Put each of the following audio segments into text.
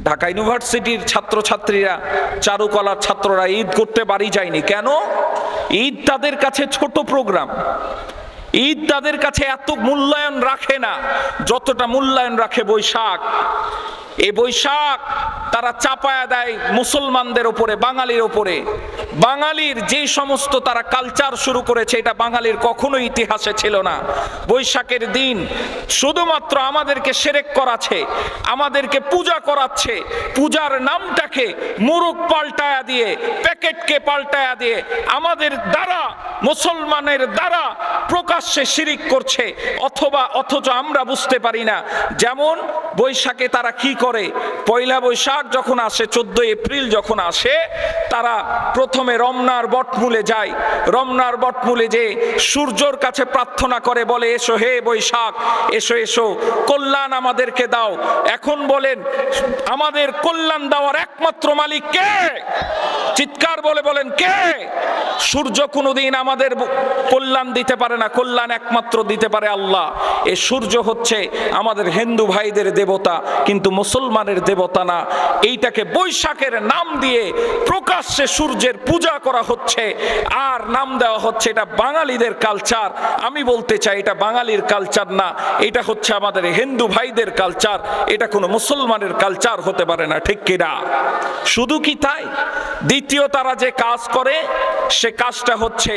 ঢাকা ইউনিভার্সিটির ছাত্রছাত্রীরা, চারুকলার ছাত্ররা ঈদ করতে বাড়ি যায়নি কেন? ঈদ তাদের কাছে ছোট প্রোগ্রাম, ঈদ তাদের কাছে এত মূল্যায়ন রাখে না যতটা মূল্যায়ন রাখে বৈশাখ। এই বৈশাখ তারা চাপায়া দেয় মুসলমানদের উপরে, বাঙালির উপরে। বাঙালির যে সমস্ত তারা কালচার শুরু করেছে, এটা বাঙালির কখনো ইতিহাসে ছিল না। বৈশাখের দিন শুধুমাত্র আমাদেরকে শিরক করাচ্ছে, আমাদেরকে পূজা করাচ্ছে, পূজার নামটাকে মুরুক পাল্টায়া দিয়ে, প্যাকেটকে পাল্টায়া দিয়ে আমাদের দ্বারা, মুসলমানের দ্বারা প্রকাশ্যে শিরিক করছে। অথচ আমরা বুঝতে পারি না। যেমন বৈশাখে তারা কি করে, পয়লা বৈশাখ যখন আসে, 14 এপ্রিল যখন আসে, তারা প্রথমে রমনার বটমূলে যায়। রমনার বটমূলে যে সূর্যর কাছে প্রার্থনা করে, বলে এসো হে বৈশাখ, এসো এসো, কল্যাণ আমাদেরকে দাও। এখন বলেন, আমাদের কল্যাণ দেওয়ার একমাত্র মালিক কে? চিৎকার বলে বলেন কে? সূর্য কোনোদিন আমাদের কল্যাণ দিতে পারে না, কল্যাণ একমাত্র দিতে পারে আল্লাহ। এই সূর্য হচ্ছে আমাদের হিন্দু ভাইদের দেবতা, কিন্তু মুসলমানের দেবতা না। এইটাকে বৈশাখের নাম দিয়ে প্রকাশ্যে সূর্যের পূজা করা হচ্ছে, আর নাম দেওয়া হচ্ছে এটা বাঙালিদের কালচার। আমি বলতে চাই এটা বাঙালির কালচার না, এটা হচ্ছে আমাদের হিন্দু ভাইদের কালচার, এটা কোনো মুসলমানের কালচার হতে পারে না, ঠিক কিনা? শুধু কি তাই, দ্বিতীয় তারা যে কাজ করে সে কাজটা হচ্ছে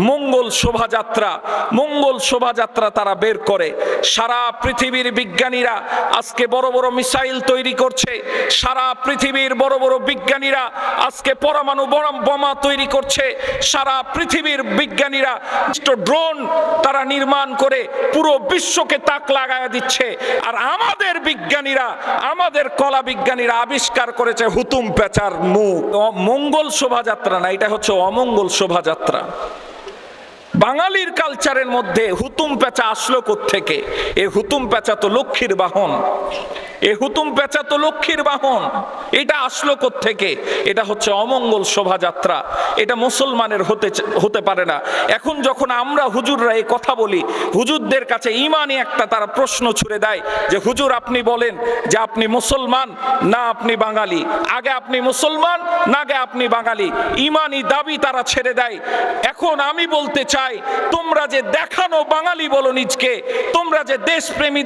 মঙ্গল শোভাযাত্রা। মঙ্গল শোভাযাত্রা তারা বের করে। সারা পৃথিবীর বিজ্ঞানীরা আজকে বড় বড় মিসাইল তৈরি করছে, সারা পৃথিবীর বড় বড় বিজ্ঞানীরা আজকে পরমাণু বোমা তৈরি করছে, সারা পৃথিবীর বিজ্ঞানীরা ড্রোন তারা নির্মাণ করে পুরো বিশ্বকে তাক লাগায়া দিচ্ছে। আর আমাদের বিজ্ঞানীরা, আমাদের কলা বিজ্ঞানীরা আবিষ্কার করেছে হুতুম পেঁচার মুখ। মঙ্গল শোভাযাত্রা না, এটা হচ্ছে অমঙ্গল শোভাযাত্রা। বাঙালির কালচারের মধ্যে হুতুম পেঁচা আসলো কোত্থেকে? এই হুতুম পেঁচা তো লক্ষ্মীর বাহন, এই হুতুম পেঁচা তো লক্ষ্মীর বাহন, এটা আসলো কোত্থেকে? এটা হচ্ছে অমঙ্গল শোভাযাত্রা, এটা মুসলমানের হতে পারে না। এখন যখন আমরা হুজুররা এই কথা বলি, হুজুরদের কাছে ইমানি একটা তারা প্রশ্ন ছুড়ে দেয় যে হুজুর আপনি বলেন যে আপনি মুসলমান না আপনি বাঙালি, আগে আপনি মুসলমান না আগে আপনি বাঙালি, ইমানি দাবি তারা ছেড়ে দেয়। এখন আমি বলতে চাই, তোমরা যে দেখানো বাঙালি বলো নিজকে, তোমরা যে দেশপ্রেমী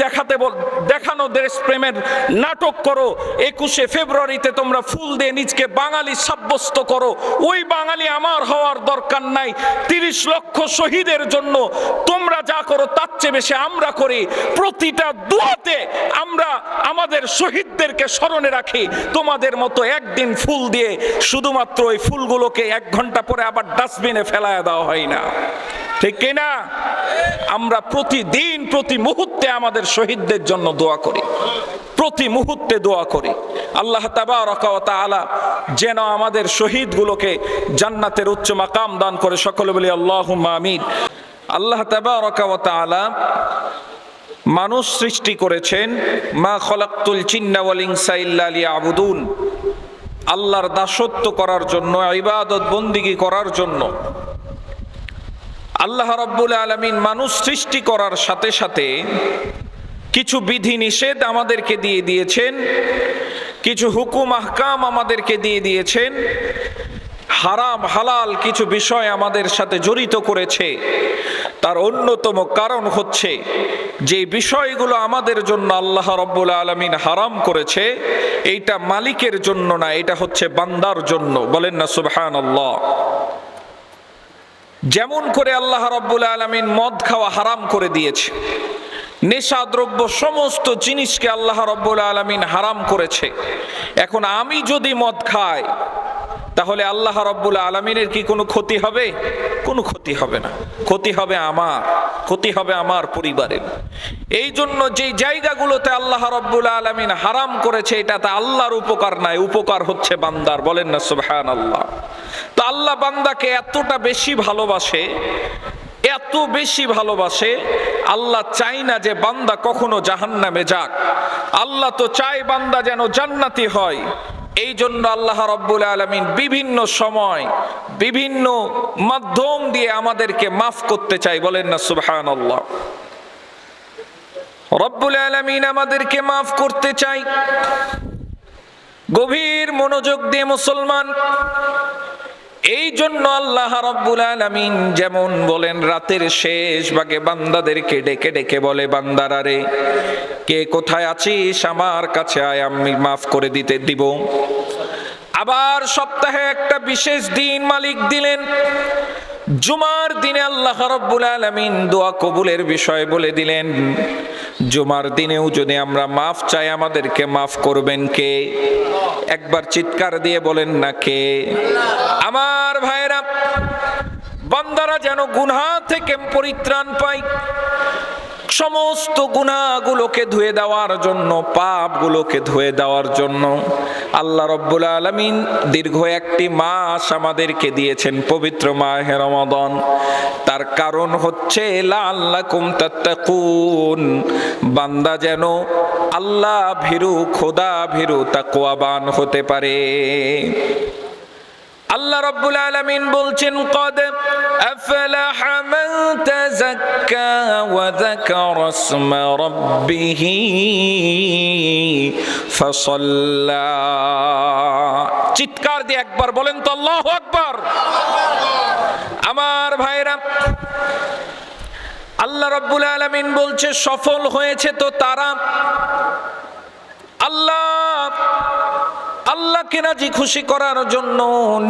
দেখানো দেশপ্রেমের নাটক করো, 21শে ফেব্রুয়ারিতে তোমরা ফুল দিয়ে নিজকে বাঙালি সাব্যস্ত করো, ওই বাঙালি আমার হওয়ার দরকার নাই। 30 লক্ষ শহীদের জন্য তোমরা যা করো তার চেয়ে বেশি আমরা করি। প্রতিটা দোয়াতে আমরা আমাদের শহীদদেরকে স্মরণে রাখি। তোমাদের মতো একদিন ফুল দিয়ে শুধুমাত্র ওই ফুলগুলোকে 1 ঘন্টা পরে আবার ডাস্টবিনে ফেলায় দেওয়া হয় না, ঠিক কিনা? আমরা প্রতিদিন প্রতি মুহূর্তে আমাদের শহীদদের জন্য দোয়া করি, প্রতি মুহূর্তে দোয়া করি। আল্লাহ তাবারাকা ওয়া তাআলা যেন আমাদের শহীদগুলোকে জান্নাতের উচ্চ মাকাম দান করে, সকলে বলি আল্লাহুম্মা আমিন। আল্লাহ তাবারাকা ওয়া তাআলা মানুষ সৃষ্টি করেছেন, মা খলাকতুল জিন্না ওয়াল ইনসা ইল্লা লিয়াবুদুন, আল্লাহর দাসত্ব করার জন্য, ইবাদত বন্দিগি করার জন্য। আল্লাহ রাব্বুল আলামিন মানুষ সৃষ্টি করার সাথে সাথে কিছু বিধি নিষেধ আমাদেরকে দিয়ে দিয়েছেন, কিছু হুকুম আহকাম আমাদেরকে দিয়ে দিয়েছেন, হারাম হালাল কিছু বিষয় আমাদের সাথে জড়িত করেছে। তার অন্যতম কারণ হচ্ছে যে বিষয়গুলো আমাদের জন্য আল্লাহ রাব্বুল আলামিন হারাম করেছে, এইটা মালিকের জন্য না, এটা হচ্ছে বান্দার জন্য। বলেন না সুবহানাল্লাহ। যেমন করে আল্লাহ রাব্বুল আলামিন মদ খাওয়া হারাম করে দিয়েছে, নেশা দ্রব্য সমস্ত জিনিসকে আল্লাহ রাব্বুল আলামিন হারাম করেছে। এখন আমি যদি মদ খাই তাহলে আল্লাহ রাব্বুল আলামিনের কি কোনো ক্ষতি হবে? কোনো ক্ষতি হবে না, ক্ষতি হবে আমার, ক্ষতি হবে আমার পরিবারের। এই জন্য যেই জায়গাগুলোতে আল্লাহ রাব্বুল আলামিন হারাম করেছে এটাতে আল্লাহর উপকার নাই, উপকার হচ্ছে বান্দার। বলেন না সুবহানাল্লাহ। তো আল্লাহ বান্দাকে এতটা বেশি ভালোবাসে, এত বেশি ভালোবাসে, আল্লাহ চাই না যে বান্দা কখনো জাহান্নামে যাক। আল্লাহ তো চায় বান্দা যেন জান্নাতি হয়। এই জন্য আল্লাহ রাব্বুল আলামিন বিভিন্ন সময় বিভিন্ন মাধ্যম দিয়ে আমাদেরকে মাফ করতে চাই। বলেন না সুবহানাল্লাহ। রব্বুল আলামিন আমাদেরকে মাফ করতে চাই। গভীর মনোযোগ দিয়ে মুসলমান, এই জন্য আল্লাহ রাব্বুল আলামিন যেমন বলেন রাতের শেষ ভাগে বান্দাদেরকে ডেকে ডেকে বলে, বান্দারা রে, কে কোথায় আছিস, আমার কাছে আয়, আমি মাফ করে দিব। আবার সপ্তাহে একটা বিশেষ দিন মালিক দিলেন, জুমার দিনে আল্লাহ রাব্বুল আলামিন দোয়া কবুলের বিষয় বলে দিলেন। জুমার দিনেও যদি আমরা মাফ চাই, আমাদেরকে মাফ করবেন কে? একবার চিৎকার দিয়ে বলেন না কে? আমার ভাইরা, বান্দারা যেন গুনাহ থেকে পরিত্রাণ পায়, সমস্ত গুনাহগুলোকে ধুয়ে দেওয়ার জন্য, পাপগুলোকে ধুয়ে দেওয়ার জন্য আল্লাহ রাব্বুল আলামিন দীর্ঘ একটি মাস আমাদেরকে দিয়েছেন, পবিত্র মাহে রমাদান। তার কারণ হচ্ছে লাআল্লাকুম তাত্তাকুন, বান্দা যেন আল্লাহ ভীরু, খোদা ভীরু, তাকওয়াবান হতে পারে। আল্লাহ রাব্বুল আলামিন বলছেন, ক্বাদ আফলাহা মান তাযাক্কা ওয়া যাকারা ইসমা রাব্বিহি ফাসাল্লা। চিৎকার দিয়ে একবার বলেন তো আল্লাহু আকবার। আমার ভাইরা, আল্লাহ রাব্বুল আলামিন বলছে সফল হয়েছে তো তারা, আল্লাহকে রাজি খুশি করার জন্য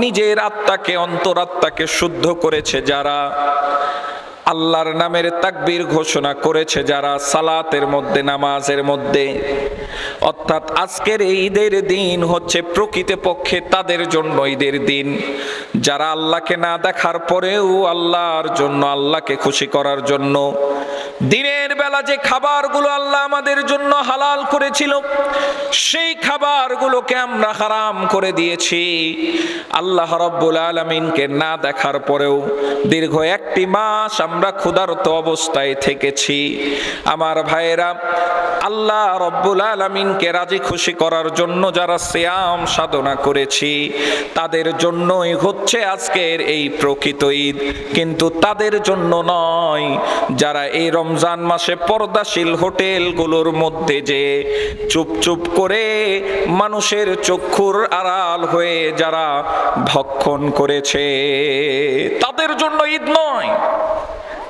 নিজের আত্মাকে, অন্তরাত্মাকে শুদ্ধ করেছে যারা, আল্লাহর নামের তাকবীর ঘোষণা করেছে যারা, সালাতের মধ্যে, নামাজের মধ্যে। অর্থাৎ আজকের এই ঈদের দিন হচ্ছে প্রকৃতপক্ষে তাদের জন্য ঈদের দিন, যারা আল্লাহকে না দেখার পরেও আল্লাহর জন্য, আল্লাহকে খুশি করার জন্য দিনের বেলা যে খাবারগুলো আল্লাহ আমাদের জন্য হালাল করেছিল, সেই খাবারগুলোকে আমরা হারাম করে দিয়েছি। আল্লাহ রাব্বুল আলামিনকে না দেখার পরেও দীর্ঘ একটি মাস আমরা ক্ষুধার্ত অবস্থায় থেকেছি। আমার ভাইয়েরা, আল্লাহ রাব্বুল আলামিনকে রাজি খুশি করার জন্য যারা সিয়াম সাধনা করেছি, তাদের জন্যই হচ্ছে আজকের এই প্রকৃত ঈদ, কিন্তু তাদের জন্য নয় যারা এই রমজান মাসে পর্দাশীল হোটেলগুলোর মধ্যে যে চুপ চুপ করে মানুষের চক্ষুর আড়াল হয়ে যারা ভক্ষণ করেছে, তাদের জন্য ঈদ নয়।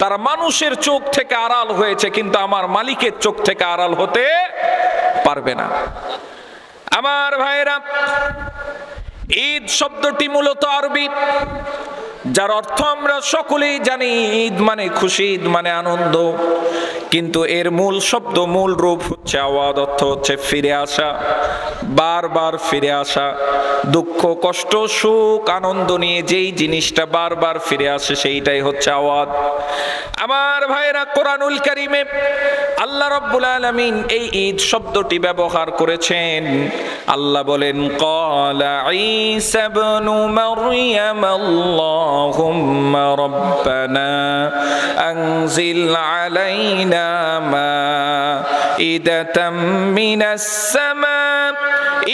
তারা মানুষের চোখ থেকে আড়াল হয়েছে, কিন্তু আমার মালিকের চোখ থেকে আড়াল হতে পারবে না। আমার ভাইরা, ঈদ শব্দটি মূলত আরবি, যার অর্থ আমরা সকলেই জানি, ঈদ মানে খুশি, ঈদ মানে আনন্দ, কিন্তু এর মূল শব্দ, মূল রূপ হচ্ছে আওয়াদ, অর্থ হচ্ছে ফিরে আসা, বারবার ফিরে আসা। দুঃখ, কষ্ট, সুখ, আনন্দ নিয়ে যেই জিনিসটা বারবার ফিরে আসে সেইটাই হচ্ছে আওয়াদ। আমার ভাইরা, কোরআনুল কারীমে আল্লাহ রাব্বুল আলামিন এই ঈদ শব্দটি ব্যবহার করেছেন। আল্লাহ বলেন, ক্বালা ঈসা ইবনু মারইয়াম আল্লাহুম্মা রাব্বানা আনজিল আলাইনা মাইদাতাম মিনাস সামা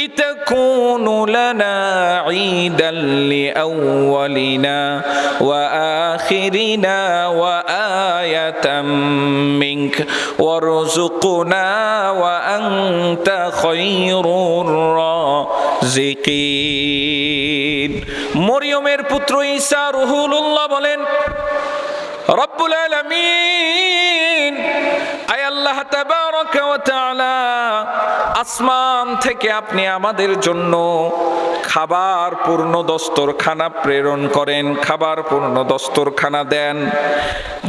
ইতাকুনু লানা ঈদান লিআউওয়ালিনা ওয়া আখিরিনা ওয়া আয়াতাম মিনক ওয়ারযুকনা ওয়া আনতা খায়রুর রাযিকিন। মরিয়মের পুত্র ঈসা রুহুল্লাহ বলেন, রব্বুল আলামিন, আয় আল্লাহ তাবারাকা ওয়া তাআলা, আসমান থেকে আপনি আমাদের জন্য খাবার পূর্ণ দস্তরখানা প্রেরণ করেন, খাবার পূর্ণ দস্তরখানা দেন।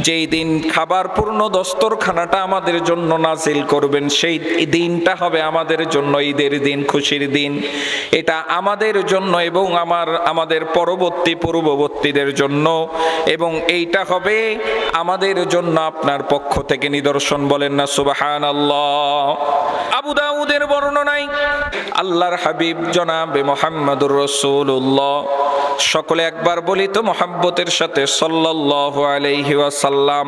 যেই দিন খাবার পূর্ণ দস্তরখানাটা আমাদের জন্য নাজিল করবেন, সেই দিনটা হবে আমাদের জন্য ঈদের দিন, খুশির দিন। এটা আমাদের জন্য এবং আমাদের পূর্ববর্তীদের জন্য, এবং এইটা হবে আমাদের জন্য আপনার পক্ষ থেকে নিদর্শন। বলেন না সুবহানাল্লাহ। আবু দাউদের বর্ণনায় আল্লাহর হাবিব জনাবে মুহাম্মদুর রাসূলুল্লাহ, সকলে একবার বলি তো মুহাব্বতের সাথে সাল্লাল্লাহু আলাইহি ওয়াসাল্লাম।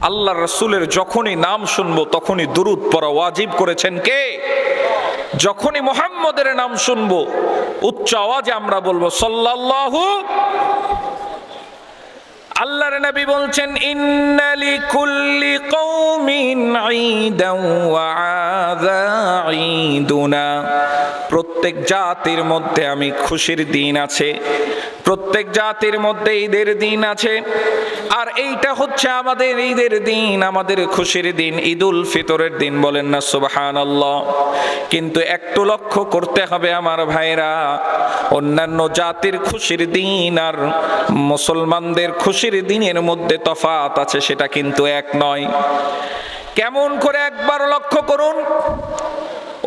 আল্লাহর রাসূলের যখনই নাম শুনবো তখনই দুরূদ পড়া ওয়াজিব করেছেন কে? যখনই মুহাম্মদের নাম শুনবো উচ্চ আওয়াজে আমরা বলবো সাল্লাল্লাহু। আল্লাহর নবী বলছেন ইন্না লিকুল্লি কওমিন ঈদান ওয়া আযা ঈদুনা, প্রত্যেক জাতির মধ্যে আমি খুশির দিন আছে, প্রত্যেক জাতির মধ্যে ঈদের দিন আছে, আর এইটা হচ্ছে আমাদের ঈদের দিন, আমাদের খুশির দিন, ঈদুল ফিতরের দিন। বলেন না সুবহানাল্লাহ। কিন্তু একটু লক্ষ্য করতে হবে আমার ভাইরা, অন্যান্য জাতির খুশির দিন আর মুসলমানদের খুশির দিনের মধ্যে তফাৎ আছে, সেটা কিন্তু এক নয়। কেমন করে একবার লক্ষ্য করুন,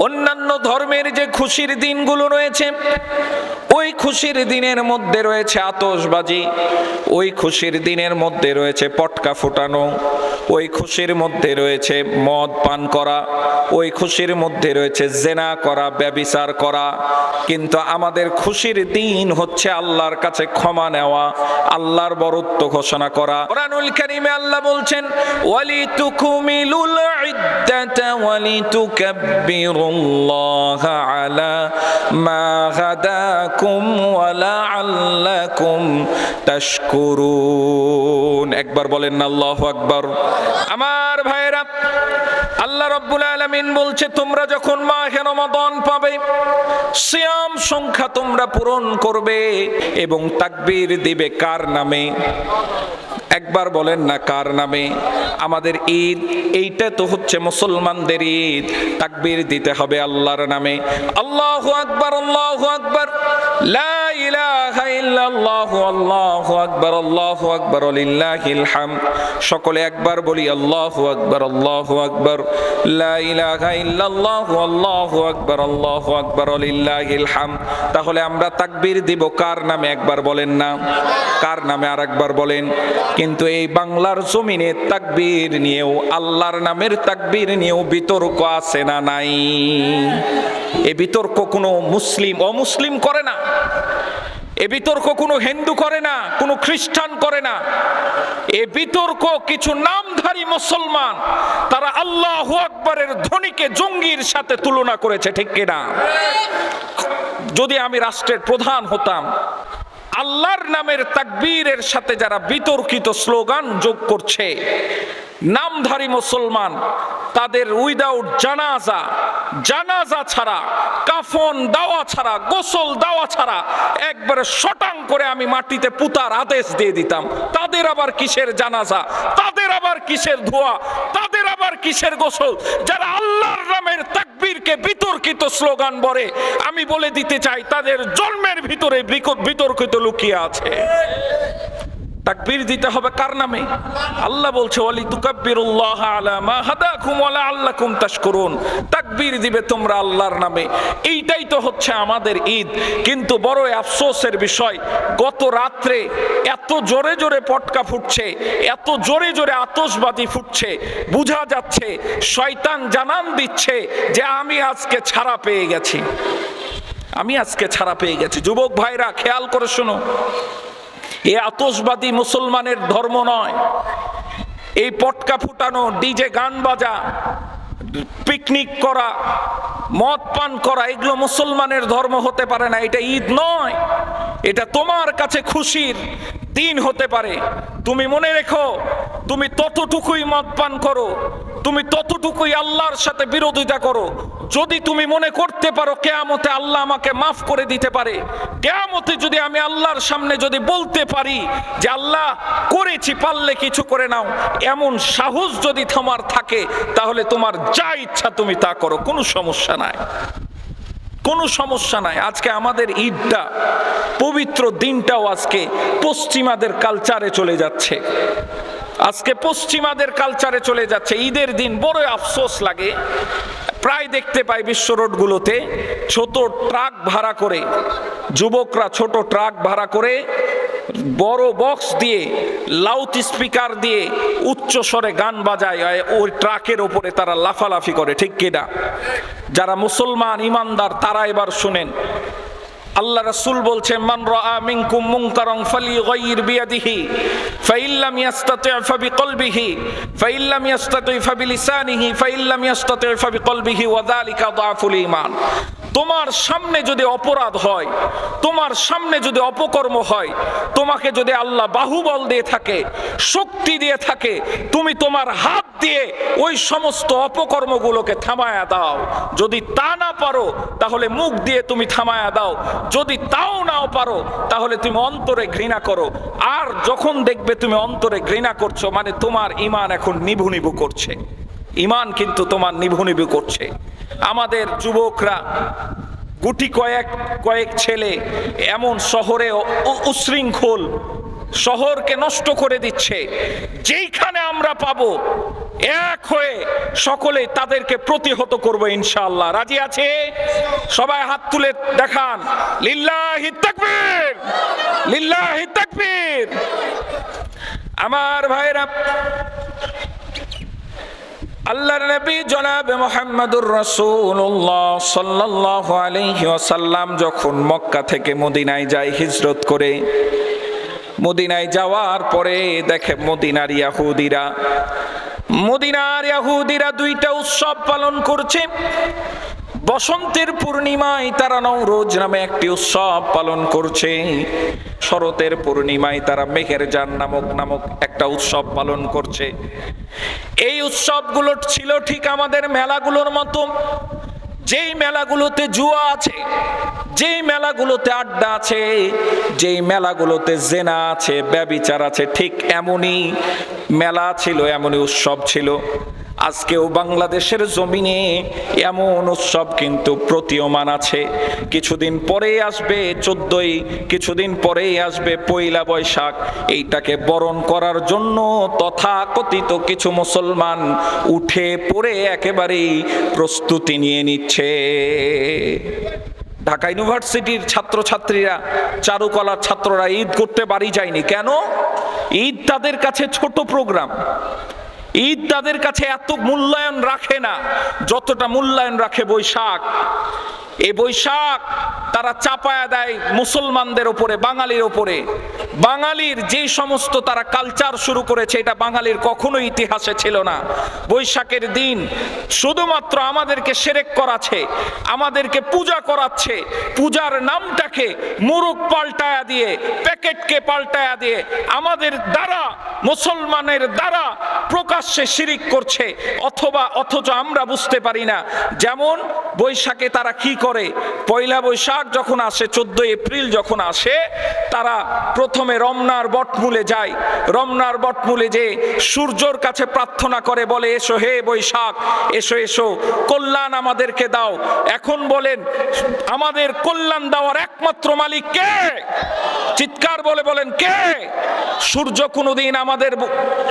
অন্যান্য ধর্মের যে খুশির দিনগুলো রয়েছে, ওই খুশির দিনের মধ্যে রয়েছে আতশবাজি, ওই খুশির দিনের মধ্যে রয়েছে পটকা ফুটানো, ওই খুশির মধ্যে রয়েছে মদ পান করা, ওই খুশির মধ্যে রয়েছে জেনা করা, ব্যভিচার করা। কিন্তু আমাদের খুশির দিন হচ্ছে আল্লাহর কাছে ক্ষমা নেওয়া, আল্লাহর বরত্ব ঘোষণা করা। কোরআনুল কারীমে আল্লাহ বলছেন ওয়ালিতুকমিলুল ইদ্দাতা ওয়ালিতুকাব্বিরুল্লাহা আলা মা হাদাকুম ওয়া লাআল্লাকুম তাশকুরুন। একবার বলেন না আল্লাহু আকবার। আমার ভাইরা, আল্লাহ রাব্বুল আলামিন বলছে তোমরা যখন মাহে রমাদান পাবে, সিয়াম সংখ্যা তোমরা পূরণ করবে এবং তাকবীর দিবে কার নামে? একবার বলেন না কার নামে? আমাদের ঈদ এইটা তো হচ্ছে মুসলমানদের ঈদ, তাকবীর দিতে হবে আল্লাহর নামে। আল্লাহু আকবার, আল্লাহু আকবার, লা ইলাহা ইল্লাল্লাহু, আল্লাহু আকবার, আল্লাহু আকবার, লিল্লাহিল হামদ। সকলে একবার বলি আল্লাহু আকবার, আল্লাহু আকবার, লা ইলাহা ইল্লাল্লাহু, আল্লাহু আকবার, আল্লাহু আকবার, লিল্লাহিল হামদ। তাহলে আমরা তাকবীর দিব কার নামে? একবার বলেন না কার নামে? আরেকবার বলেন। কিন্তু এই বাংলার জমিনে তাকবীর নিয়েও, আল্লাহর নামের তাকবীর নিয়েও বিতর্ক আছে না নাই? এই বিতর্ক কোনো মুসলিম অমুসলিম করে না, এ বিতর্ক কোনো হিন্দু করে না, কোনো খ্রিস্টান করে না। এ বিতর্ক কিছু নামধারী মুসলমান, তারা আল্লাহু আকবারের ধ্বনিকে জঙ্গির সাথে তুলনা করেছে, ঠিক কিনা? যদি আমি রাষ্ট্রের প্রধান হতাম, আল্লাহর নামের তাকবীরের সাথে যারা বিতর্কিত স্লোগান যোগ করছে, নামধারী মুসলমান, তাদের উইদাউট জানাজা, জানাজা ছাড়া, কাফন দেওয়া ছাড়া, গোসল দেওয়া ছাড়া একবারে শটাং করে আমি মাটিতে পুতার আদেশ দিয়ে দিতাম। তাদের আবার কিসের জানাজা, তাদের আবার কিসের ধোয়া, তাদের আবার কিসের গোসল? যারা আল্লাহর নামের তাকবীরকে বিতর্কিত স্লোগান বলে, আমি বলে দিতে চাই তাদের জন্মের ভিতরে বিতর্কিত লুকিয়ে আছে। তাকবীর দিতে হবে কার নামে? আল্লাহ বলছে ওয়ালিতুকাব্বিরুল্লাহ আলা মা হাদাকুম ওয়া লাআল্লাকুম তাশকুরুন। তাকবীর দিবে তোমরা আল্লাহর নামে, এইটাই তো হচ্ছে আমাদের ঈদ। কিন্তু বড় আফসোসের বিষয়, গত রাত্রে এত জোরে জোরে পটকা ফুটছে, এত জোরে জোরে আতশবাজি ফুটছে, বোঝা যাচ্ছে শয়তান জানান দিচ্ছে যে আমি আজকে ছাড়া পেয়ে গেছি, আমি আজকে ছাড়া পেয়ে গেছি। যুবক ভাইরা খেয়াল করে শোনো, এ আতশবাদী মুসলমানের ধর্ম নয়। এই পটকা ফুটানো, ডিজে গান বাজা, পিকনিক করা, মদ পান করা, এগুলো মুসলমানের ধর্ম হতে পারে না। এটা ঈদ নয়, এটা তোমার কাছে খুশির দিন হতে পারে। তুমি মনে রেখো, তুমি ততটুকুই মদ পান করো, তুমি ততটুকুই আল্লাহর সাথে বিরোধিতা করো। যদি তুমি মনে করতে পারো কিয়ামতে আল্লাহ আমাকে মাফ করে দিতে পারে, কিয়ামতে যদি আমি আল্লাহর সামনে যদি বলতে পারি যে আল্লাহ করেছি, পারলে কিছু করে নাও, এমন সাহস যদি তোমার থাকে, তাহলে তোমার যা ইচ্ছা তুমি তা করো, কোনো সমস্যা নাই, কোনো সমস্যা নাই। আজকে আমাদের ঈদটা, পবিত্র দিনটাও আজকে পশ্চিমাদের কালচারে চলে যাচ্ছে, আজকে পশ্চিমাদের কালচারে চলে যাচ্ছে। ঈদের দিন বড় আফসোস লাগে, প্রায় দেখতে পাই বিশ্ব রোডগুলোতে ছোট ট্রাক ভাড়া করে, যুবকরা ছোট ট্রাক ভাড়া করে বড় বক্স দিয়ে, লাউড স্পিকার দিয়ে উচ্চ স্বরে গান বাজায়, ওই ট্রাকের ওপরে তারা লাফালাফি করে, ঠিক কিনা? যারা মুসলমান ইমানদার তারা এবার শুনেন, আল্লাহ রাসূল বলছেন মান রাআ মিনকুম মুনকারান ফালিগাইর বিয়াদিহি ফাইল্লাম ইয়াস্তাতি ফাবিকলবিহি ফাইল্লাম ইয়াস্তাতি ফাবিলিসানিহি ফাইল্লাম ইয়াস্তাতি ফাবিকলবিহি ওয়া যালিকা যাফুল ঈমান। তোমার সামনে যদি অপরাধ হয়, তোমার সামনে যদি অপকর্ম হয়, তোমাকে যদি আল্লাহ বাহুবল দিয়ে থাকে, শক্তি দিয়ে থাকে, তুমি তোমার হাত দিয়ে ওই সমস্ত অপকর্মগুলোকে থামায়া দাও। যদি তা না পারো তাহলে মুখ দিয়ে তুমি থামায়া দাও। যদি তাও নাও পারো তাহলে তুমি অন্তরে ঘৃণা করো। আর যখন দেখবে তুমি অন্তরে ঘৃণা করছো, মানে তোমার ঈমান এখন নিভু নিভু করছে। ঈমান কিন্তু তোমার নিভু নিভু করছে। আমাদের যুবকরা গুটি কয়েক ছেলে এমন শহরে উশৃঙ্খল, শহরকে নষ্ট করে দিচ্ছে। যেইখানে আমরা পাবো এক হয়ে সকলে তাদেরকে প্রতিহত করবো ইনশাআল্লাহ। রাজি আছে? সবাই হাত তুলে দেখান, লিল্লাহি তাকবীর, লিল্লাহি তাকবীর। আমার ভাইরা, আল্লাহর নবী জনাবে মুহাম্মদুর রাসূলুল্লাহ সাল্লাল্লাহু আলাইহি ওয়াসাল্লাম যখন মক্কা থেকে মদিনায় যায় হিজরত করে, মদিনায় যাওয়ার পরে দেখে মদিনার ইহুদিরা দুইটা উৎসব পালন করছে। বসন্তের পূর্ণিমায় তারা নওরোজ নামে একটি উৎসব পালন করছে, শরতের পূর্ণিমায় তারা মেহেরজান নামক একটা উৎসব পালন করছে। এই উৎসবগুলো ছিল ঠিক আমাদের মেলাগুলোর মতো। যেই মেলাগুলোতে জুয়া আছে, যেই মেলাগুলোতে আড্ডা আছে, যেই মেলাগুলোতে জেনা আছে, ব্যভিচার আছে, ঠিক এমনই মেলা ছিল, এমনই উৎসব ছিল। আজকেও বাংলাদেশের জমিনে এমন উৎসব কিন্তু প্রতীয়মান আছে। কিছুদিন পরেই আসবে 14ই, কিছুদিন পরেই আসবে পয়লা বৈশাখ। এইটাকে বরণ করার জন্য তথাকথিত কিছু মুসলমান উঠে পড়ে একেবারেই প্রস্তুতি নিয়ে নিচ্ছে। ঢাকা ইউনিভার্সিটির ছাত্রছাত্রীরা, চারুকলার ছাত্ররা ঈদ করতে বাড়ি যায়নি কেন? ঈদ তাদের কাছে ছোট প্রোগ্রাম। ঈদ তাদের কাছে এত মূল্যায়ন রাখে না যতটা মূল্যায়ন রাখে বৈশাখ। এই বৈশাখ তারা চাপায়া দেয় মুসলমানদের উপরে, বাঙালির উপরে। বাঙালির যে সমস্ত তারা কালচার শুরু করেছে, এটা বাঙালির কখনো ইতিহাসে ছিল না। বৈশাখের দিন শুধুমাত্র আমাদেরকে শিরক করাচ্ছে, আমাদেরকে পূজা করাচ্ছে। পূজার নামটাকে মুরুক পাল্টায়া দিয়ে, প্যাকেটকে পাল্টায়া দিয়ে আমাদের দ্বারা, মুসলমানের দ্বারা প্রকাশ্যে শিরিক করছে। অথচ আমরা বুঝতে পারি না। যেমন বৈশাখে তারা কি করে, পয়লা বৈশাখ যখন আসে, 14 এপ্রিল যখন আসে, তারা প্রথমে রমনার বটমূলে যায়। রমনার বটমূলে যে সূর্যর কাছে প্রার্থনা করে, বলে এসো হে বৈশাখ, এসো এসো, কল্যাণ আমাদেরকে দাও। এখন বলেন, আমাদের কল্যাণ দেওয়ার একমাত্র মালিক কে? চিৎকার বলে বলেন কে? সূর্য কোনোদিন আমাদের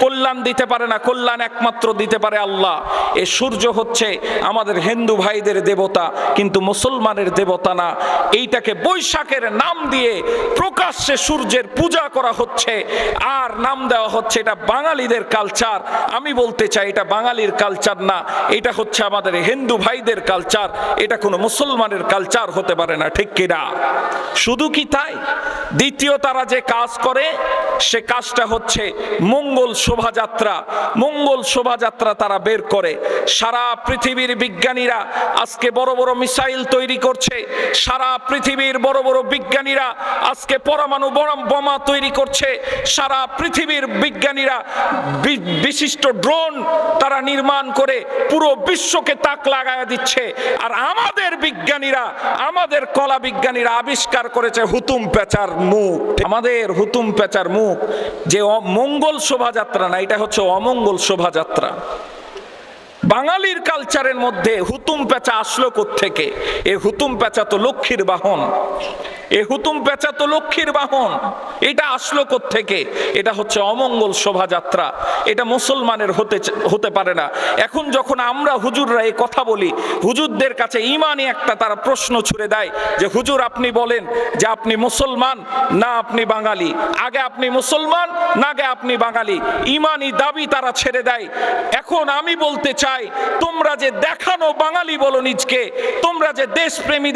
কল্যাণ দিতে পারে না, কল্যাণ একমাত্র দিতে পারে আল্লাহ। এই সূর্য হচ্ছে আমাদের হিন্দু ভাইদের দেবতা, কিন্তু মুসলমানের দেবতা না। এইটাকে বৈশাখের নাম দিয়ে প্রকাশ্যে সূর্যের পূজা করা হচ্ছে, আর নাম দেওয়া হচ্ছে এটা বাঙালিদের কালচার। আমি বলতে চাই এটা বাঙালির কালচার না, এটা হচ্ছে আমাদের হিন্দু ভাইদের কালচার। এটা কোনো মুসলমানের কালচার হতে পারে না, ঠিক কিনা? শুধু কি তাই, দ্বিতীয় তারা যে কাজ করে সে কাজটা হচ্ছে মঙ্গল শোভাযাত্রা। মঙ্গল শোভাযাত্রা তারা বের করে। সারা পৃথিবীর বিজ্ঞানীরা আজকে বড় বড় মিসাইল তৈরি করছে, সারা পৃথিবীর বড় বড় বিজ্ঞানীরা আজকে পরমাণু বোমা তৈরি করছে, সারা পৃথিবীর বিজ্ঞানীরা বিশিষ্ট ড্রোন তারা নির্মাণ করে পুরো বিশ্বকে তাক লাগায়া দিচ্ছে। আর আমাদের বিজ্ঞানীরা, আমাদের কলা বিজ্ঞানীরা আবিষ্কার করেছে হুতুম পেঁচার মুখ। আমাদের হুতুম পেঁচার মুখ যে মঙ্গল শোভাযাত্রা না, এটা হচ্ছে অমঙ্গল শোভাযাত্রা। বাঙালির কালচারের মধ্যে হুতুম পেঁচা আসলো কোত্থেকে? এই হুতুম পেঁচা তো লক্ষ্মীর বাহন, এই হুতুম পেঁচা তো লক্ষ্মীর বাহন। এটা আসলো কোত্থেকে? এটা হচ্ছে অমঙ্গল শোভাযাত্রা। এটা মুসলমানের হতে পারে না। এখন যখন আমরা হুজুররা এই কথা বলি, হুজুরদের কাছে ইমানি একটা তারা প্রশ্ন ছুড়ে দেয় যে হুজুর আপনি বলেন যে আপনি মুসলমান না আপনি বাঙালি, আগে আপনি মুসলমান না আগে আপনি বাঙালি। ইমানি দাবি তারা ছেড়ে দেয়। এখন আমি বলতে চাই, তোমরা যে দেখানো বাঙালি বলো নিজকে, তোমরা যে দেশপ্রেমী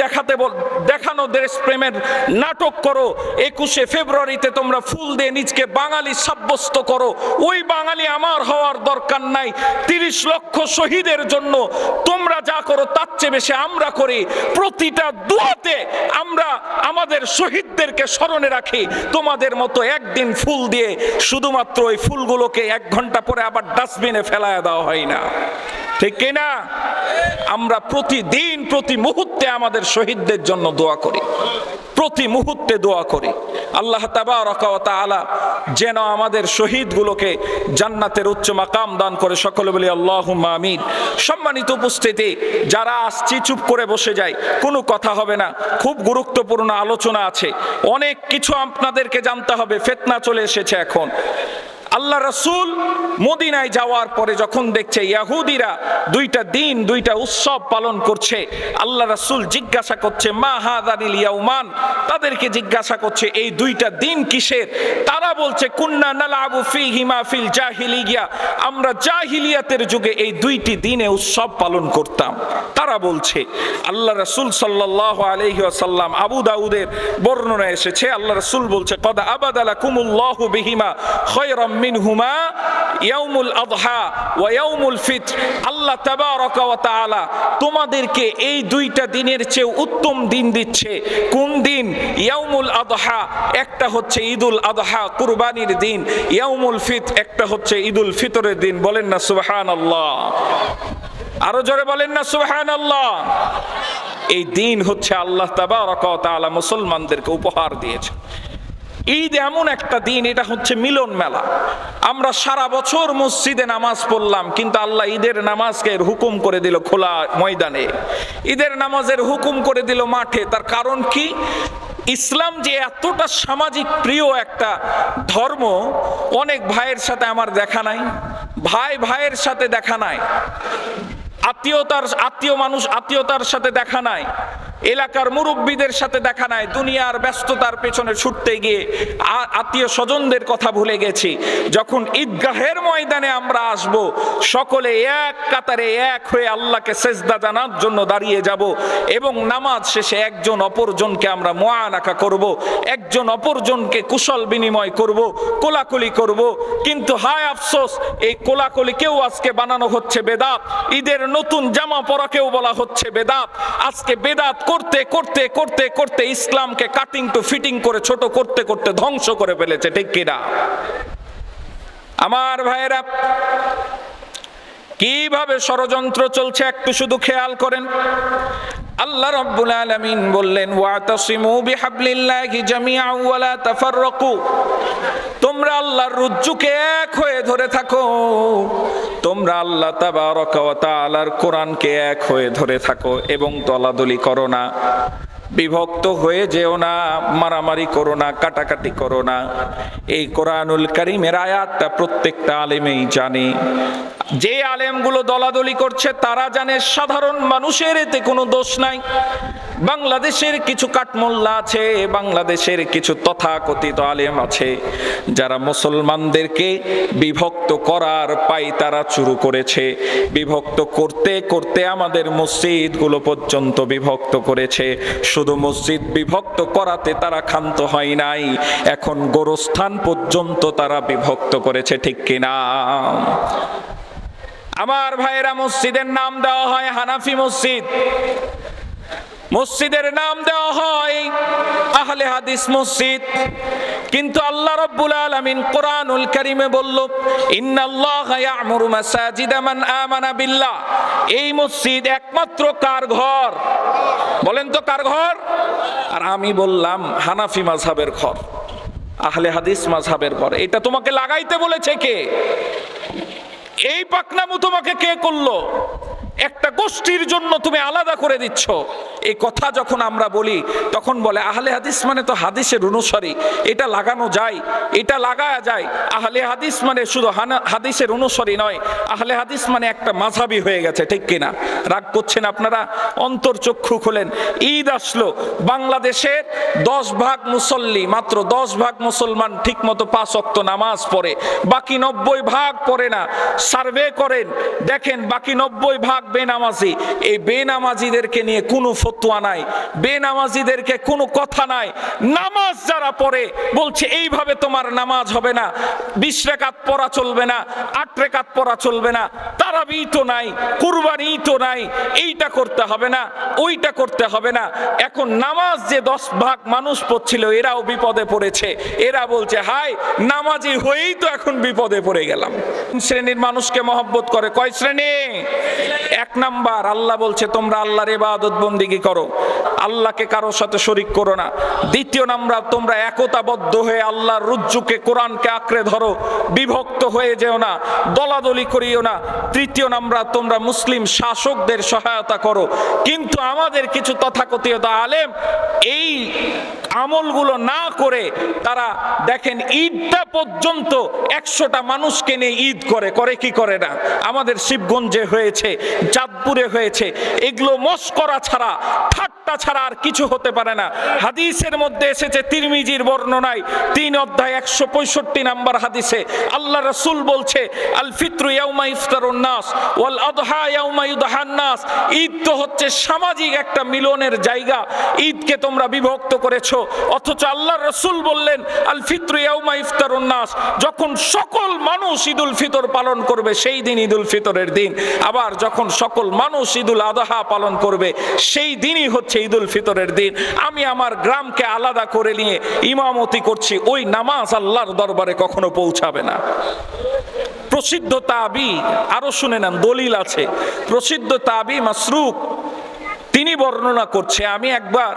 দেখানো দেশপ্রেমের নাটক করো, 21শে ফেব্রুয়ারিতে তোমরা ফুল দিয়ে নিজকে বাঙালি সাব্যস্ত করো। ওই বাঙালি আমার হওয়ার দরকার নাই। 30 লক্ষ শহীদের জন্য তোমরা যা করো তার চেয়ে বেশি আমরা করি। প্রতিটা দোয়াতে আমরা আমাদের শহীদদেরকে স্মরণে রাখি। তোমাদের মতো একদিন ফুল দিয়ে শুধুমাত্র ওই ফুলগুলোকে 1 ঘন্টা পরে আবার ডাস্টবিনে ফেলায় দেওয়া হয় না, ঠিক কিনা? আমরা প্রতিদিন প্রতি মুহূর্তে আমাদের শহীদদের জন্য দোয়া করি, প্রতি মুহূর্তে দোয়া করি। আল্লাহ তাবারক ওয়া তাআলা যেন আমাদের শহীদগুলোকে জান্নাতের উচ্চ মাকাম দান করে। সকলে বলি আল্লাহুম্মা আমিন। সম্মানিত উপস্থিতি, যারা আসছি চুপ করে বসে যায়, কোনো কথা হবে না। খুব গুরুত্বপূর্ণ আলোচনা আছে, অনেক কিছু আপনাদেরকে জানতে হবে। ফিতনা চলে এসেছে এখন। আল্লাহ রাসূল মদিনায় যাওয়ার পরে যখন দেখছে ইহুদিরা 2টা দিন 2টা উৎসব পালন করছে, আল্লাহ রাসূল জিজ্ঞাসা করছে মা হাযানিল ইয়াউমান, তাদেরকে জিজ্ঞাসা করছে এই 2টা দিন কিসের? তারা বলছে কুন্না নালাবু ফীহিমা ফিল জাহিলিয়া, আমরা জাহিলিয়াতের যুগে এই 2টি দিনে উৎসব পালন করতাম। তারা বলছে। আল্লাহ রাসূল সাল্লাল্লাহু আলাইহি ওয়াসাল্লাম, আবু দাউদের বর্ণনা এসেছে, আল্লাহ রাসূল বলছে কদ আবাদালাকুমুল্লাহু বিহিমা খায়রাম মিনহুমা ইয়াউমুল আযহা ওয়া ইয়াউমুল ফিতর। আল্লাহ তাবারাকা ওয়া তাআলা তোমাদেরকে এই 2টা দিনের চেয়ে উত্তম দিন দিচ্ছে। কোন দিন? ইয়াউমুল আযহা, একটা হচ্ছে ঈদুল আযহা কুরবানির দিন। ইয়াউমুল ফিতর, একটা হচ্ছে ঈদুল ফিতরের দিন। বলেন না সুবহানাল্লাহ, আরো জোরে বলেন না সুবহানাল্লাহ। এই দিন হচ্ছে আল্লাহ তাবারাকা ওয়া তাআলা মুসলমানদেরকে উপহার দিয়েছে। ঈদ এমন একটা দিন, এটা হচ্ছে মিলন মেলা। আমরা সারা বছর মসজিদে নামাজ পড়লাম, কিন্তু আল্লাহ ঈদের নামাজকে হুকুম করে দিল খোলা ময়দানে, ঈদের নামাজের হুকুম করে দিল মাঠে। তার কারণ কি? ইসলাম যে এতটা সামাজিক প্রিয় একটা ধর্ম, অনেক ভাইয়ের সাথে আমার দেখা নাই, ভাই ভাইয়ের সাথে দেখা নাই, আত্মীয়তার সাথে দেখা নাই, এলাকার মুরব্বীদের সাথে দেখা নাই। দুনিয়ার ব্যস্ততার পেছনে ছুটতে গিয়ে আত্মীয় স্বজনদের কথা ভুলে গেছি। যখন ঈদগাহের ময়দানে আমরা আসব, সকলে এক কাতারে এক হয়ে আল্লাহকে সেজদা জানার জন্য দাঁড়িয়ে যাব এবং নামাজ শেষে একজন অপরজনকে আমরা মুআনাকা করব, একজন অপরজনকে কুশল বিনিময় করব, কোলাকুলি করব। কিন্তু হায় আফসোস, এই কোলাকুলিকেও আজকে বানানো হচ্ছে বেদাত। ঈদের নতুন জামা পরাকেও বলা হচ্ছে বেদাত। আজকে বেদাত করতে করতে করতে করতে ইসলামকে কাটিং টু ফিটিং করে ছোট করতে করতে ধ্বংস করে ফেলেছে, ঠিক কিনা? আমার ভাইয়েরা, কিভাবে ষড়যন্ত্র চলছে একটু শুধু খেয়াল করেন। আল্লাহ রাব্বুল আলামিন বললেন ওয়াতাসিমু বিহাবলিল্লাহি জামিআন ওয়া লা তাফাররাকু, তোমরা আল্লাহর রজ্জুকে এক হয়ে ধরে থাকো, তোমরা আল্লাহ তাবারাকা ওয়া তাআলার কোরআনকে এক হয়ে ধরে থাকো এবং দলাদলি করো না, বিভক্ত হয়ে যেও না, মারামারি করো না, কাটাকাটি করো না। এই কোরআনুল কারীমের আয়াতটা প্রত্যেকটা আলেমেই জানে। যে আলেমগুলো দলাদলি করছে তারা জানে সাধারণ মানুষের এতে কোনো দোষ নাই। বাংলাদেশের কিছু কাঠমোল্লা আছে, বাংলাদেশের কিছু তথাকথিত আলেম আছে, যারা মুসলমানদেরকে বিভক্ত করার পায়তারা শুরু করেছে। বিভক্ত করতে করতে আমাদের মসজিদগুলো পর্যন্ত বিভক্ত করেছে। শুধু মসজিদ বিভক্ত করাতে তারা ক্ষান্ত হয় নাই, এখন গোরস্থান পর্যন্ত তারা বিভক্ত করেছে, ঠিক কিনা? আমার ভাইয়েরা, মসজিদের নাম দেওয়া হয় হানাফি মসজিদ, মসজিদের নাম দেওয়া হয় আহলে হাদিস মসজিদ, কিন্তু আল্লাহ রাব্বুল আলামিন কোরআনুল কারীমে বলল ইন্নাল্লাহা ইয়া'মুরু মাসাজিদা মান আমানা বিল্লাহ। এই মসজিদ একমাত্র কার ঘর? বলেন তো কার ঘর? আর আমি বললাম হানাফি মাযহাবের ঘর, আহলে হাদিস মাযহাবের ঘর। এটা তোমাকে লাগাইতে বলেছে কে? এই পাকনামু তোমাকে কে করলো? একটা গোষ্ঠীর জন্য তুমি আলাদা করে দিচ্ছ। এই কথা যখন আমরা বলি তখন বলে আহলে হাদিস মানে তো হাদিসের অনুসারী, এটা লাগানো যায়, এটা লাগায়া যায়। আহলে হাদিস মানে শুধু হাদিসের অনুসারী নয়, আহলে হাদিস মানে একটা মাযহাবী হয়ে গেছে, ঠিক কিনা? রাগ করছেন আপনারা? অন্তর্চক্ষু খোলেন। ঈদ আসলো, বাংলাদেশের 10 ভাগ মুসল্লি, মাত্র 10 ভাগ মুসলমান ঠিক মতো 5 ওয়াক্ত নামাজ পড়ে, বাকি 90 ভাগ পড়ে না। সার্ভে করেন, দেখেন বাকি 90 ভাগ বেনামাজি। এই বেনামাজিদেরকে নিয়ে কোনো ফতোয়া নাই, বেনামাজিদেরকে কোনো কথা নাই। নামাজ যারা পড়ে বলছে এইভাবে তোমার নামাজ হবে না, 20 রাকাত পড়া চলবে না, 8 রাকাত পড়া চলবে না, তারাবি তো নাই, কুরবানি তো নাই, এইটা করতে হবে না, ওইটা করতে হবে না। এখন নামাজ যে 10 ভাগ মানুষ পড়ছিল এরাও বিপদে পড়েছে। এরা বলছে হাই নামাজি হয়েই তো এখন বিপদে পড়ে গেলাম। শ্রেণীর মানুষকে মহব্বত করে কয় শ্রেণী? 1 নাম্বার, আল্লাহ বলছে তোমরা আল্লাহর ইবাদত বন্দেগী করো, আল্লাহকে কারোর সাথে শরীক করো না। 2 নাম্বার, তোমরা একতাবদ্ধ হয়ে আল্লাহর রুজ্জুকে কোরআনকে আঁকড়ে ধরো, বিভক্ত হয়ে যেও না, দলাদলি করিও না। 3 নাম্বার, তোমরা মুসলিম শাসকদের সহায়তা করো। কিন্তু আমাদের কিছু তথাকথিত আলেম এই আমলগুলো না করে তারা দেখেন ঈদটা পর্যন্ত 100টা মানুষকে নিয়ে ঈদ করে কি করে না। আমাদের শিবগঞ্জে হয়েছে, চাঁদপুরে হয়েছে, এগুলো মস্করা ছাড়া ঠাট্টা ছাড়া আর কিছু হতে পারে না। হাদিসের মধ্যে এসেছে তিরমিজির বর্ণনায় 3 অধ্যায় 165 নাম্বার হাদিসে আল্লাহ রাসূল বলছে আল ফিত্রু ইয়াউমা ইফতারুন নাস ওয়াল আদহা ইয়াউমা ইউদহান নাস। ঈদ তো হচ্ছে সামাজিক একটা মিলনের জায়গা, ঈদকে তোমরা বিভক্ত করেছো। অথচ আল্লাহ রাসূল বললেন আল ফিত্রু ইয়াউমা ইফতারুন নাস, যখন সকল মানুষ ঈদুল ফিতর পালন করবে সেই দিন ঈদুল ফিতরের দিন। আবার যখন সকল মানুষ ঈদুল আদহা পালন করবে সেই দিনই হচ্ছে ঈদুল ফিতরের দিন। আমি আমার গ্রামকে আলাদা করে নিয়ে ইমামতি করছি, ওই নামাজ আল্লাহর দরবারে কখনো পৌঁছাবে না। প্রসিদ্ধ তাবি, আরো শুনে নেন, দলিল আছে। প্রসিদ্ধ তাবি মাসরুক তিনি বর্ণনা করছে, আমি একবার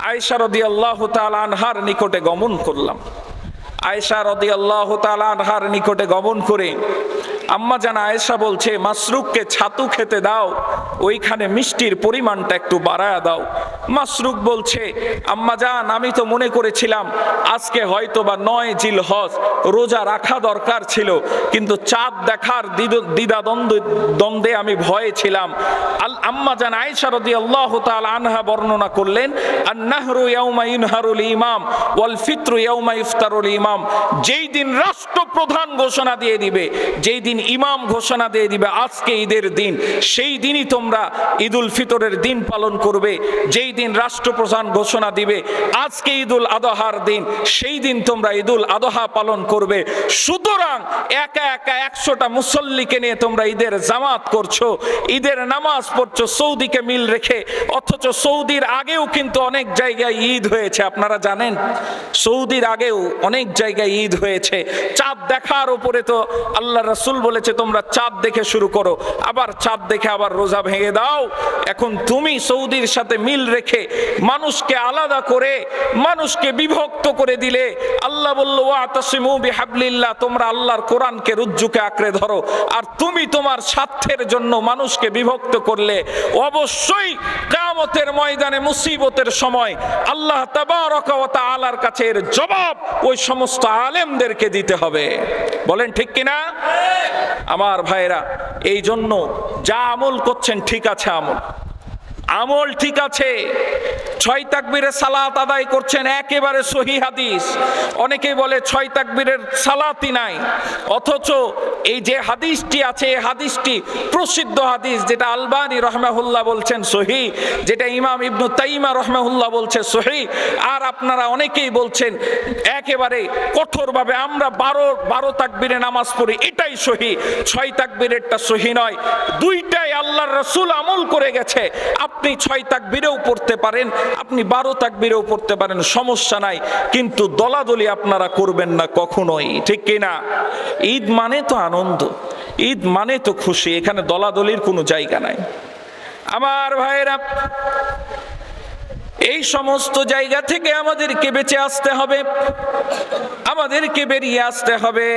আয়েশা রাদিয়াল্লাহু তাআলা আনহার নিকটে গমন করলাম। আয়েশা রাদিয়াল্লাহু তাআলা আনহার নিকটে গমন করে আম্মা জান আয়েশা বলছে মাসরুককে ছাতু খেতে দাও, ওইখানে মিষ্টির পরিমাণটা একটু বাড়ায়া দাও। মাসরুক বলছে আম্মা জান আমি তো মনে করেছিলাম আজকে হয়তো বা 9 জিলহজ, রোজা রাখা দরকার ছিল, কিন্তু চাঁদ দেখার দ্বিধাদ্বন্দ্বে আমি ভয়ে ছিলাম। আম্মা জান আয়েশা রাদিয়াল্লাহু তাআলা আনহা বর্ণনা করলেন আন-নাহরু ইয়াউমা ইনহারুল ইমাম ওয়াল ফিত্রু ইয়াউমা ইফতারুল ইমাম। যেই দিন রাষ্ট্রপ্রধান ঘোষণা দিয়ে দিবে, যেই দিন ইমাম ঘোষণা দিয়ে দিবে আজকে ঈদের দিন, সেই দিনই তোমরা ঈদুল ফিতরের দিন পালন করবে। যেই দিন রাষ্ট্রপ্রধান ঘোষণা দিবে আজকে ঈদুল আদহার দিন, সেই দিন তোমরা ঈদুল আদহা পালন করবে। সুতরাং একা একা 100টা মুসল্লিকে নিয়ে তোমরা ঈদের জামাত করছো, ঈদের নামাজ পড়ছো সৌদিকে মিল রেখে। অথচ সৌদির আগেও কিন্তু অনেক জায়গায় ঈদ হয়েছে, আপনারা জানেন সৌদির আগেও অনেক জায়গায় ঈদ হয়েছে। চাঁদ দেখার উপরে তো আল্লাহ রাসূল বলেছে তোমরা চাঁদ দেখে শুরু করো, আবার চাঁদ দেখে আবার রোজা ভেঙে দাও। এখন তুমি সৌদির সাথে মিল রেখে মানুষকে আলাদা করে মানুষকে বিভক্ত করে দিলে। আল্লাহ বলল ওয়াতাসিমু বিহাবলিল্লাহ, তোমরা আল্লাহর কোরআনকে রুজ্জুকে আঁকড়ে ধরো। আর তুমি তোমার স্বার্থের জন্য মানুষকে বিভক্ত করলে অবশ্যই কিয়ামতের ময়দানে মুসিবতের সময় আল্লাহ তাবারাকা ওয়া তাআলার কাছে এর জবাব ওই সমস্ত আলেমদেরকে দিতে হবে। বলেন ঠিক কিনা? আমার ভাইরা, এই জন্য যা আমল করছেন ঠিক আছে, আমল ঠিক আছে। 6 তাকবীরে সালাত আদায় করছেন, একেবারে সহি হাদিস। অনেকেই বলে 6 তাকবীরের সালাতই নাই, অথচ এই যে হাদিসটি আছে এই হাদিসটি প্রসিদ্ধ হাদিস, যেটা আলবানী রাহমাহুল্লাহ বলছেন সহি, যেটা ইমাম ইবনু তাইমা রাহমাহুল্লাহ বলছে সহি, আর আপনারা অনেকেই বলছেন একেবারে কঠোরভাবে আমরা 12 তাকবীরে নামাজ পড়ি, এটাই সহি। 6 তাকবীরেরটা সহি নয়, দুইটাই আল্লাহর রাসূল আমল করে গেছে। আপনি 6 তাকবীরেও পড়তে পারেন, আপনি 12 তাকবীরেও পড়তে পারেন, সমস্যা নাই, কিন্তু দলাদলি আপনারা করবেন না কখনোই, ঠিক কিনা? ঈদ মানে তো আনন্দ, ঈদ মানে তো খুশি, এখানে দলাদলির কোনো জায়গা নাই। আমার ভাইয়েরা, এই সমস্ত জায়গা থেকে আমাদেরকে বেঁচে আসতে হবে, আমাদেরকে বেরিয়ে আসতে হবে।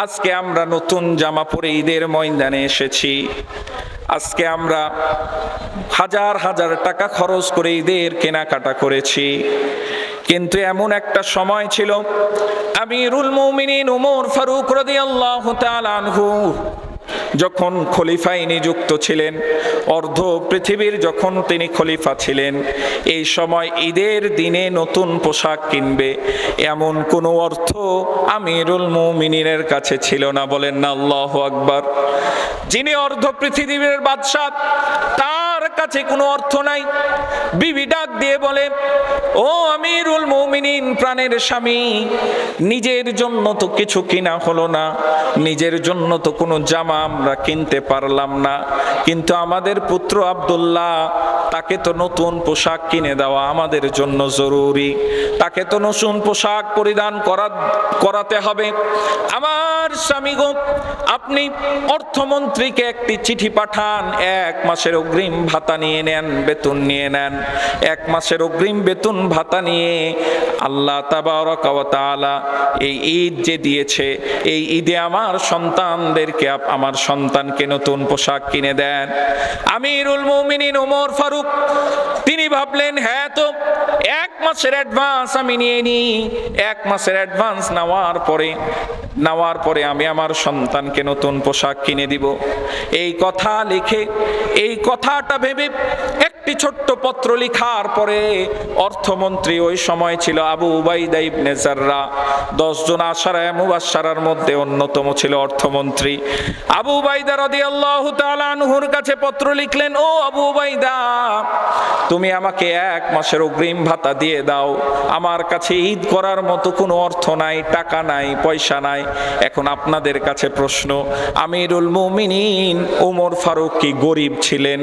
আজকে আমরা নতুন জামা পরে ঈদের ময়দানে এসেছি, আজকে আমরা হাজার হাজার টাকা খরচ করে ঈদের কেনাকাটা করেছি, কিন্তু এমন একটা সময় ছিল আমিরুল মুমিনিন ওমর ফারুক রাদিয়াল্লাহু তাআলা আনহু যখন খলিফায় নিযুক্ত ছিলেন, অর্ধ পৃথিবীর যখন তিনি খলিফা ছিলেন, এই সময় ঈদের দিনে নতুন পোশাক কিনবে এমন কোনো অর্থ আমিরুল মুমিনিনের কাছে ছিল না। বলেন না আল্লাহু আকবার। যিনি অর্ধ পৃথিবীর বাদশা, তার কাছে কোনো অর্থ নাই। বিবি ডাক দিয়ে বলে, ও আমিরুল মুমিনিন, প্রাণের স্বামী, নিজের জন্য তো কিছু কিনা হলো না, নিজের জন্য তো কোনো জামা আমরা কিনতে পারলাম না, কিন্তু আমাদের পুত্র আব্দুল্লাহ, তাকে তো নতুন পোশাক কিনে দেওয়া আমাদের জন্য জরুরি, তাকে তো নতুন পোশাক পরিধান করাতে হবে। আমার স্বামী গো, আপনি অর্থমন্ত্রীকে একটি চিঠি পাঠান, 1 মাসের অগ্রিম ভাতা নিয়ে নেন, বেতন নিয়ে নেন। 1 মাসের অগ্রিম বেতন ভাতা নিয়ে আল্লাহ তাবারাকা ওয়া তাআলা এই ঈদ যে দিয়েছে, এই ঈদে আমার সন্তানদেরকে, আমার সন্তানকে নতুন পোশাক কিনে দেন। আমিরুল মুমিনিন ওমর ফারুক তিনি ভাবলেন, হ্যাঁ তো 1 মাসের অ্যাডভান্স আমি নিয়ে নিই, 1 মাসের অ্যাডভান্স নেওয়ার পরে আমি আমার সন্তানকে নতুন পোশাক কিনে দিব। এই কথা লিখে, এই কথাটা ভেবে একটি ছোট্ট পত্র লেখার পরে অর্থমন্ত্রী, ওই সময় ছিল আবু উবাইদা ইবনে জাররা, 10 জন আশারায়ে মুবাশশারার মধ্যে অন্যতম ছিল অর্থমন্ত্রী আবু উবাইদা রাদিয়াল্লাহু তাআলা আনহুর কাছে পত্র লিখলেন, ও আবু উবাইদা, তুমি আমাকে 1 মাসের অগ্রিম ভাতা দিয়ে দাও, আমার কাছে ঈদ করার মতো কোনো অর্থ নাই, টাকা নাই, পয়সা নাই। এখন আপনাদের কাছে প্রশ্ন, আমিরুল মুমিনিন ওমর ফারুক কি গরিব ছিলেন?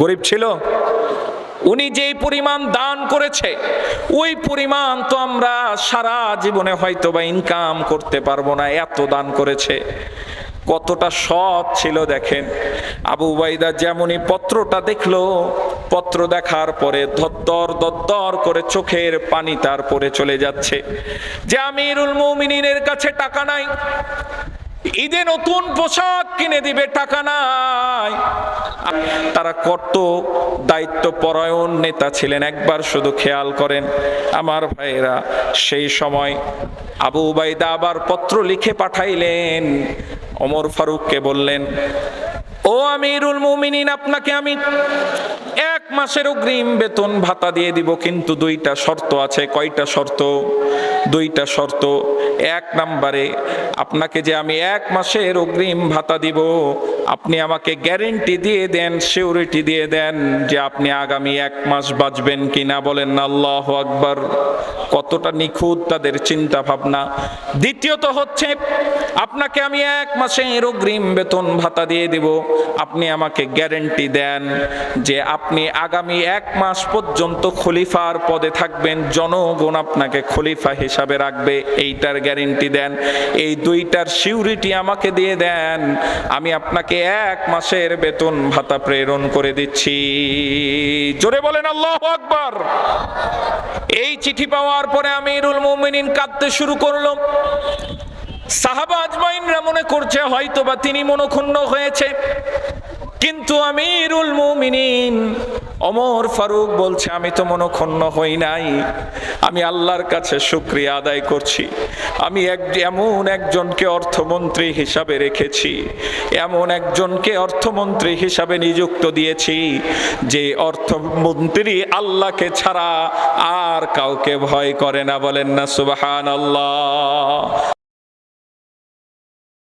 গরিব ছিল? উনি যেই পরিমাণ দান করেছে, ওই পরিমাণ তো আমরা সারা জীবনে হয়তো বা ইনকাম করতে পারবো না, এত দান করেছে। কতটা সৎ ছিল দেখেন। আবু উবাইদা যেমনই পত্রটা দেখলো, পত্র দেখার পরে দরদর করে চোখের পানি তার পরে চলে যাচ্ছে যে আমিরুল মুমিনিনের কাছে টাকা নাই, ঈদে নতুন পোশাক কিনে দিবে, টাকা নাই। তারা কত দায়িত্ব পরায়ণ নেতা ছিলেন, একবার শুধু খেয়াল করেন আমার ভাইয়েরা। সেই সময় আবু উবাইদা আবার পত্র লিখে পাঠাইলেন, ওমর ফারুককে বললেন, ও আমিরুল মুমিনিন, আপনাকে আমি 1 মাসের অগ্রিম বেতন ভাতা দিয়ে দিব, কিন্তু 2টা শর্ত আছে। কয়টা শর্ত? 2টা শর্ত। 1 নম্বরে, আপনাকে যে আমি 1 মাসের অগ্রিম ভাতা দিব, আপনি আমাকে গ্যারেন্টি দিয়ে দেন, সিউরিটি দিয়ে দেন যে আপনি আগামী 1 মাস বাঁচবেন কিনা। বলেন না আল্লাহু আকবার। কতটা নিখুঁত তাদের চিন্তা ভাবনা। দ্বিতীয়ত হচ্ছে, আপনাকে আমি 1 মাসের অগ্রিম বেতন ভাতা দিয়ে দিব, আপনি আমাকে গ্যারেন্টি দেন যে আপনি আগামী 1 মাস পর্যন্ত খলিফার পদে থাকবেন, জনগণ আপনাকে খলিফা হিসাবে রাখবে, এইটার গ্যারেন্টি দেন। এই 2টার সিউরিটি আমাকে দিয়ে দেন, আমি আপনাকে 1 মাসের বেতন ভাতা প্রেরণ করে দিচ্ছি। জোরে বলেন আল্লাহু আকবার। এই চিঠি পাওয়ার পরে আমিরুল মুমিনিন কাঁদতে শুরু করলো। সাহাবা আজমাইনরা মনে করছে হয়তোবা তিনি মনক্ষুণ্ণ হয়েছে, কিন্তু আমিরুল মুমিনিন ওমর ফারুক বলছে, আমি তো মনক্ষুণ্ণ হই নাই, আমি আল্লাহর কাছে শুকরিয়া আদায় করছি। আমি এমন একজনকে অর্থমন্ত্রী হিসাবে রেখেছি, এমন একজনকে অর্থমন্ত্রী হিসাবে নিযুক্ত দিয়েছি যে অর্থমন্ত্রী আল্লাহকে ছাড়া আর কাউকে ভয় করে না। বলেন না সুবহানাল্লাহ।